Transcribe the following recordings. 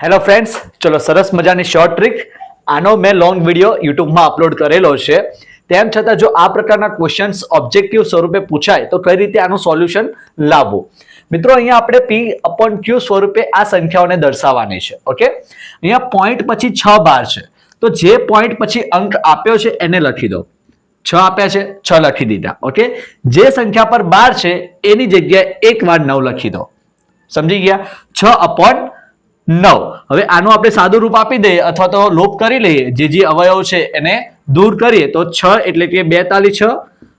Hello friends, ચલો સરસ મજાની શોર્ટ ટ્રીક. આનો મેં લોંગ વિડીયો યુટ્યુબમાં અપલોડ કરેલો છે. તેમ છતાં જો આ પ્રકારના ક્વેશ્ચન્સ ઓબ્જેક્ટિવ સ્વરૂપે પૂછાય તો કઈ રીતે આનું સોલ્યુશન લાવવું. મિત્રો, અહીંયા આપણે P/Q સ્વરૂપે આ સંખ્યાઓને દર્શાવવાની છે. ઓકે, અહીંયા પોઈન્ટ પછી 6 બાર છે, તો જે પોઈન્ટ પછી અંક આપ્યો છે એને લખી દો. 6 આપ્યા છે, 6 લખી દીધા. ઓકે, જે સંખ્યા પર 12 છે એની જગ્યાએ એક વાર 9 લખી દો. સમજી ગયા? 6/9. હવે આનું આપણે સાદું રૂપ આપી દઈએ અથવા તો લોપ કરી લઈએ. જે અવયવ છે એને દૂર કરીએ તો 6 એટલે કે 2 તાલી 6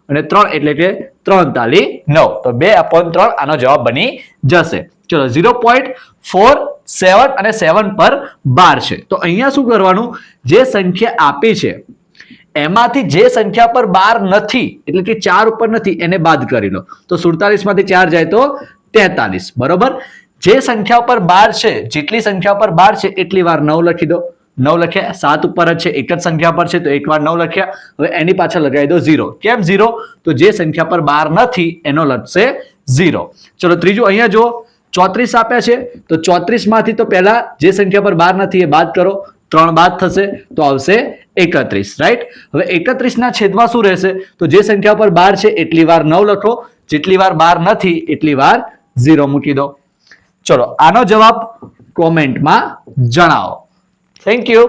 અને 3 એટલે કે 3 તાલી 9. તો 2/3 આનો જવાબ બની જશે. ચલો, 0.47 અને 7 પર 12 છે. તો અહીંયા શું કરવાનું? જે સંખ્યા આપી છે એમાંથી જે સંખ્યા પર 12 નથી એટલે કે 4 ઉપર નથી એને બાદ કરી લો. તો 47 માંથી 4 જાય તો 43. બરોબર. જે સંખ્યા પર 12 છે, જેટલી સંખ્યા પર 12 છે એટલી વાર 9 લખી દો. 9 લખ્યા. 7 ઉપર જ છે, એક જ સંખ્યા પર છે તો એક વાર 9 લખ્યા. હવે એની પાછળ લગાવી દો 0. કેમ 0? તો જે સંખ્યા પર 12 નથી એનો લખશે 0. ચલો, ત્રીજું અહીંયા જુઓ. 34 આપ્યા છે તો 34 માંથી તો પહેલા જે સંખ્યા પર 12 નથી એ બાદ કરો. 3 બાદ થશે તો આવશે 31. રાઈટ. હવે 31 ના છેદમાં શું રહેશે? તો જે સંખ્યા પર 12 છે એટલી વાર 9 લખો, જેટલી વાર 12 નથી એટલી વાર 0 મૂકી દો. ચલો, આનો જવાબ કોમેન્ટમાં જણાવો. Thank you.